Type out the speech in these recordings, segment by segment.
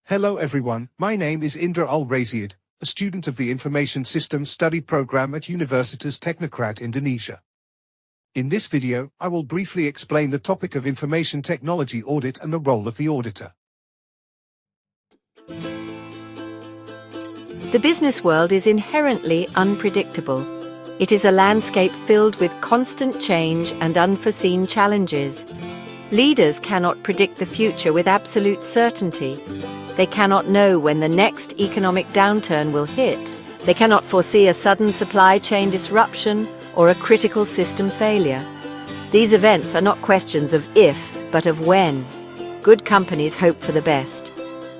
Hello everyone, my name is Indra Rasyid, a student of the Information System Study Program at Universitas Teknokrat Indonesia. In this video, I will briefly explain the topic of information technology audit and the role of the auditor. The business world is inherently unpredictable. It is a landscape filled with constant change and unforeseen challenges. Leaders cannot predict the future with absolute certainty. They cannot know when the next economic downturn will hit. They cannot foresee a sudden supply chain disruption or a critical system failure. These events are not questions of if, but of when. Good companies hope for the best.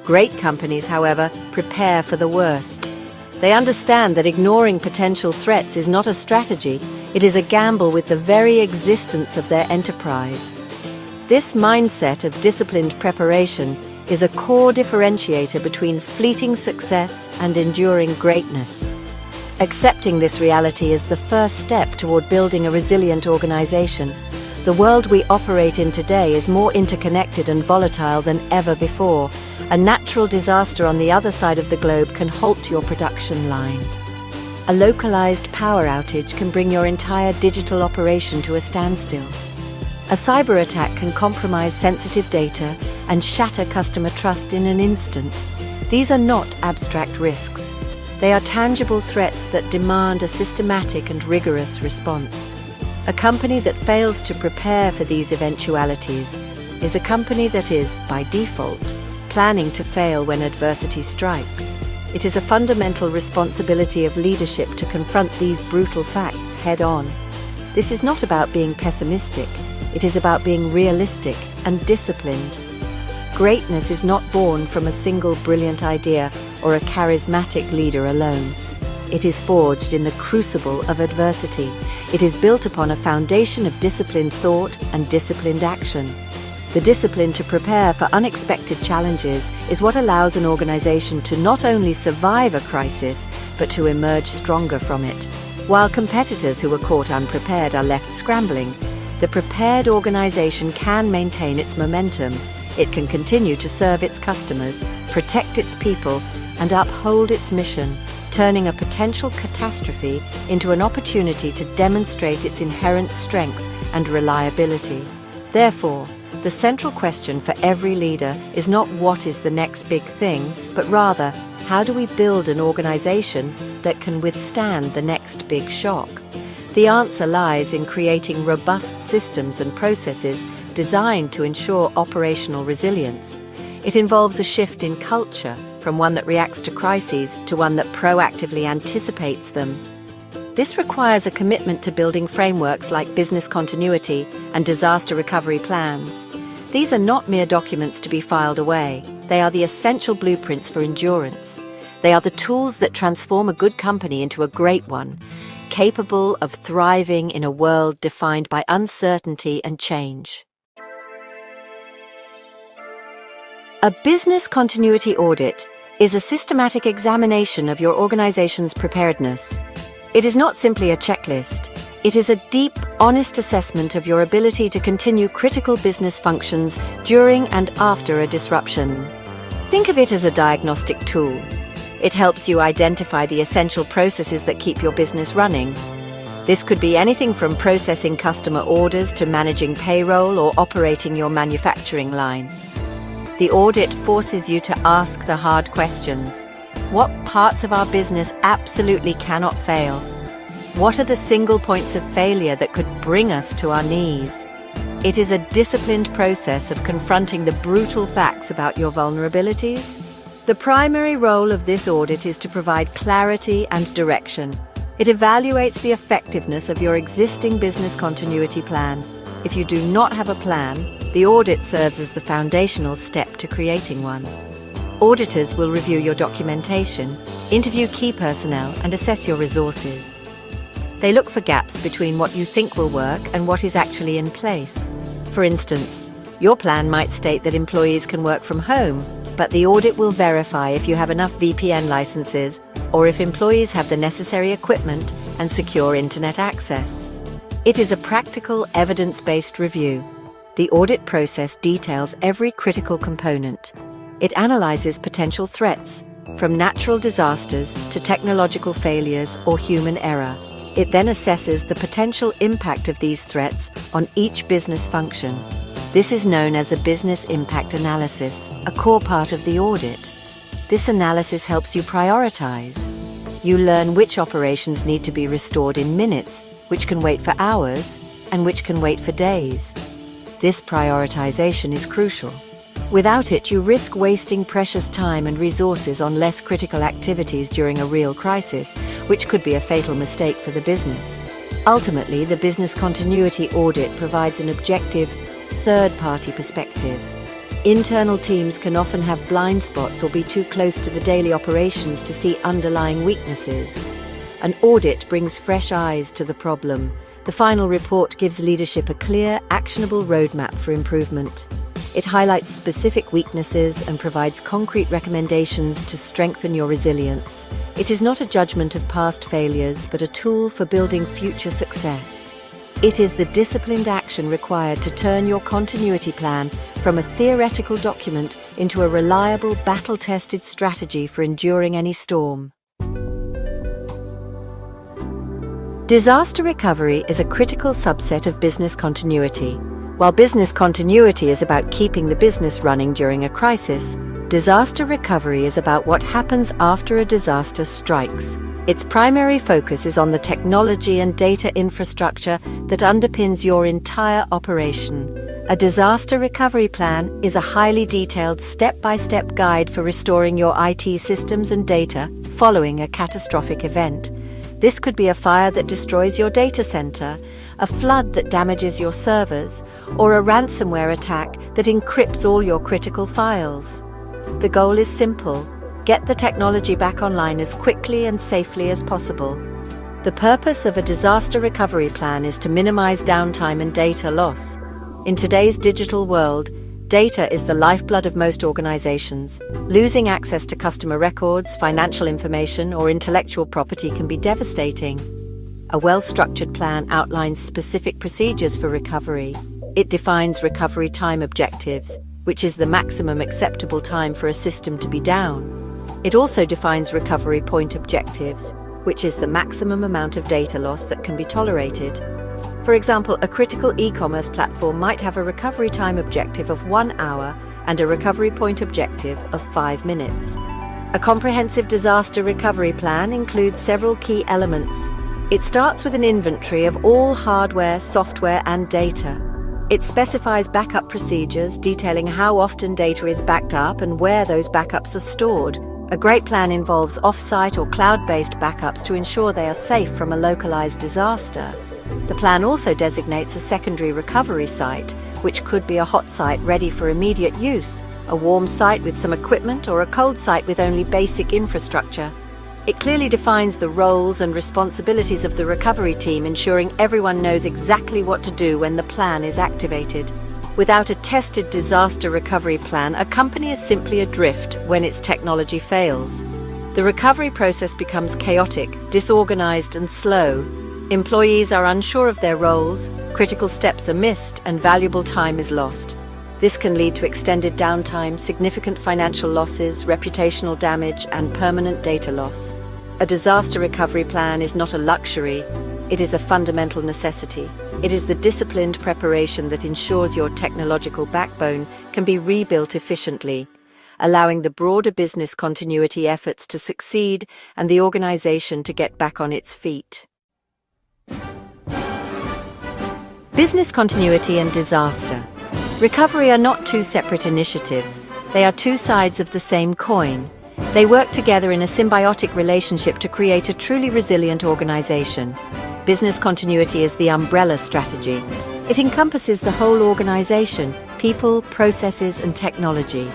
Great companies, however, prepare for the worst. They understand that ignoring potential threats is not a strategy, it is a gamble with the very existence of their enterprise. This mindset of disciplined preparation is a core differentiator between fleeting success and enduring greatness. Accepting this reality is the first step toward building a resilient organization. The world we operate in today is more interconnected and volatile than ever before. A natural disaster on the other side of the globe can halt your production line. A localized power outage can bring your entire digital operation to a standstill. A cyber attack can compromise sensitive data and shatter customer trust in an instant. These are not abstract risks. They are tangible threats that demand a systematic and rigorous response. A company that fails to prepare for these eventualities is a company that is, by default, planning to fail when adversity strikes. It is a fundamental responsibility of leadership to confront these brutal facts head-on. This is not about being pessimistic. It is about being realistic and disciplined. Greatness is not born from a single brilliant idea or a charismatic leader alone. It is forged in the crucible of adversity. It is built upon a foundation of disciplined thought and disciplined action. The discipline to prepare for unexpected challenges is what allows an organization to not only survive a crisis, but to emerge stronger from it. While competitors who are caught unprepared are left scrambling, the prepared organization can maintain its momentum. It can continue to serve its customers, protect its people, and uphold its mission, turning a potential catastrophe into an opportunity to demonstrate its inherent strength and reliability. Therefore, the central question for every leader is not what is the next big thing, but rather, how do we build an organization that can withstand the next big shock? The answer lies in creating robust systems and processes designed to ensure operational resilience. It involves a shift in culture, from one that reacts to crises to one that proactively anticipates them. This requires a commitment to building frameworks like business continuity and disaster recovery plans. These are not mere documents to be filed away. They are the essential blueprints for endurance. They are the tools that transform a good company into a great one, capable of thriving in a world defined by uncertainty and change. A business continuity audit is a systematic examination of your organization's preparedness. It is not simply a checklist. It is a deep, honest assessment of your ability to continue critical business functions during and after a disruption. Think of it as a diagnostic tool. It helps you identify the essential processes that keep your business running. This could be anything from processing customer orders to managing payroll or operating your manufacturing line. The audit forces you to ask the hard questions. What parts of our business absolutely cannot fail? What are the single points of failure that could bring us to our knees? It is a disciplined process of confronting the brutal facts about your vulnerabilities. The primary role of this audit is to provide clarity and direction. It evaluates the effectiveness of your existing business continuity plan. If you do not have a plan, the audit serves as the foundational step to creating one. Auditors will review your documentation, interview key personnel, and assess your resources. They look for gaps between what you think will work and what is actually in place. For instance, your plan might state that employees can work from home, but the audit will verify if you have enough VPN licenses or if employees have the necessary equipment and secure internet access. It is a practical, evidence-based review. The audit process details every critical component. It analyzes potential threats, from natural disasters to technological failures or human error. It then assesses the potential impact of these threats on each business function. This is known as a business impact analysis, a core part of the audit. This analysis helps you prioritize. You learn which operations need to be restored in minutes, which can wait for hours, and which can wait for days. This prioritization is crucial. Without it, you risk wasting precious time and resources on less critical activities during a real crisis, which could be a fatal mistake for the business. Ultimately, the business continuity audit provides an objective, third-party perspective. Internal teams can often have blind spots or be too close to the daily operations to see underlying weaknesses. An audit brings fresh eyes to the problem. The final report gives leadership a clear, actionable roadmap for improvement. It highlights specific weaknesses and provides concrete recommendations to strengthen your resilience. It is not a judgment of past failures, but a tool for building future success. It is the disciplined action required to turn your continuity plan from a theoretical document into a reliable, battle-tested strategy for enduring any storm. Disaster recovery is a critical subset of business continuity. While business continuity is about keeping the business running during a crisis, disaster recovery is about what happens after a disaster strikes. Its primary focus is on the technology and data infrastructure that underpins your entire operation. A disaster recovery plan is a highly detailed step-by-step guide for restoring your IT systems and data following a catastrophic event. This could be a fire that destroys your data center, a flood that damages your servers, or a ransomware attack that encrypts all your critical files. The goal is simple: get the technology back online as quickly and safely as possible. The purpose of a disaster recovery plan is to minimize downtime and data loss. In today's digital world, data is the lifeblood of most organizations. Losing access to customer records, financial information, or intellectual property can be devastating. A well-structured plan outlines specific procedures for recovery. It defines recovery time objectives, which is the maximum acceptable time for a system to be down. It also defines recovery point objectives, which is the maximum amount of data loss that can be tolerated. For example, a critical e-commerce platform might have a recovery time objective of 1 hour and a recovery point objective of 5 minutes. A comprehensive disaster recovery plan includes several key elements. It starts with an inventory of all hardware, software, and data. It specifies backup procedures detailing how often data is backed up and where those backups are stored. A great plan involves off-site or cloud-based backups to ensure they are safe from a localized disaster. The plan also designates a secondary recovery site, which could be a hot site ready for immediate use, a warm site with some equipment, or a cold site with only basic infrastructure. It clearly defines the roles and responsibilities of the recovery team, ensuring everyone knows exactly what to do when the plan is activated. Without a tested disaster recovery plan, a company is simply adrift when its technology fails. The recovery process becomes chaotic, disorganized, and slow. Employees are unsure of their roles, critical steps are missed, and valuable time is lost. This can lead to extended downtime, significant financial losses, reputational damage, and permanent data loss. A disaster recovery plan is not a luxury, it is a fundamental necessity. It is the disciplined preparation that ensures your technological backbone can be rebuilt efficiently, allowing the broader business continuity efforts to succeed and the organization to get back on its feet. Business continuity and disaster recovery are not two separate initiatives. They are two sides of the same coin. They work together in a symbiotic relationship to create a truly resilient organization. Business continuity is the umbrella strategy. It encompasses the whole organization, people, processes, and technology.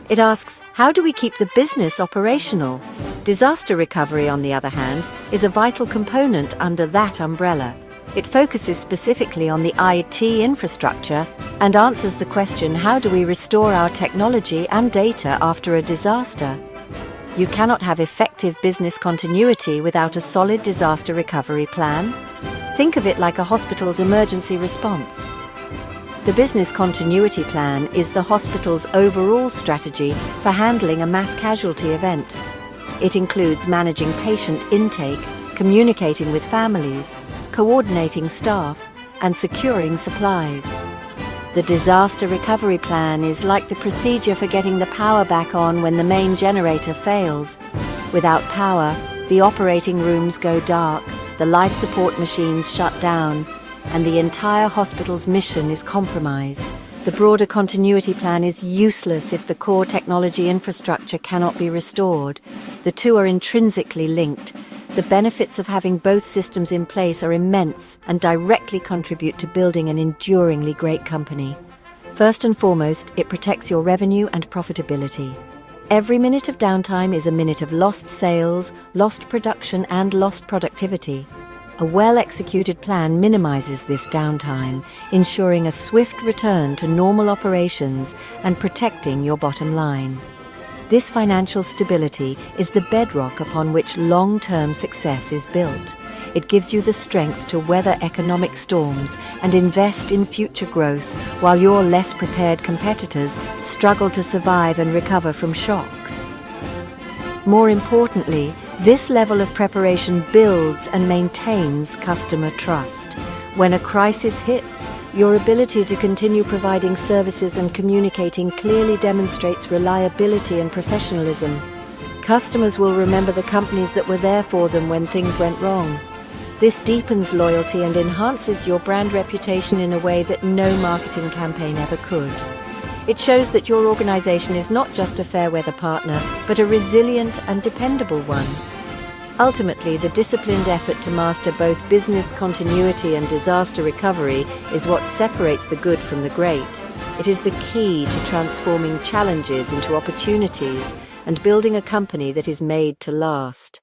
It asks, how do we keep the business operational? Disaster recovery, on the other hand, is a vital component under that umbrella. It focuses specifically on the IT infrastructure and answers the question, how do we restore our technology and data after a disaster? You cannot have effective business continuity without a solid disaster recovery plan. Think of it like a hospital's emergency response. The business continuity plan is the hospital's overall strategy for handling a mass casualty event. It includes managing patient intake, communicating with families, coordinating staff, and securing supplies. The disaster recovery plan is like the procedure for getting the power back on when the main generator fails. Without power, the operating rooms go dark, the life support machines shut down, and the entire hospital's mission is compromised. The broader continuity plan is useless if the core technology infrastructure cannot be restored. The two are intrinsically linked. The benefits of having both systems in place are immense and directly contribute to building an enduringly great company. First and foremost, it protects your revenue and profitability. Every minute of downtime is a minute of lost sales, lost production, and lost productivity. A well-executed plan minimizes this downtime, ensuring a swift return to normal operations and protecting your bottom line. This financial stability is the bedrock upon which long-term success is built. It gives you the strength to weather economic storms and invest in future growth, while your less prepared competitors struggle to survive and recover from shocks. More importantly, this level of preparation builds and maintains customer trust. When a crisis hits, your ability to continue providing services and communicating clearly demonstrates reliability and professionalism. Customers will remember the companies that were there for them when things went wrong. This deepens loyalty and enhances your brand reputation in a way that no marketing campaign ever could. It shows that your organization is not just a fair-weather partner, but a resilient and dependable one. Ultimately, the disciplined effort to master both business continuity and disaster recovery is what separates the good from the great. It is the key to transforming challenges into opportunities and building a company that is made to last.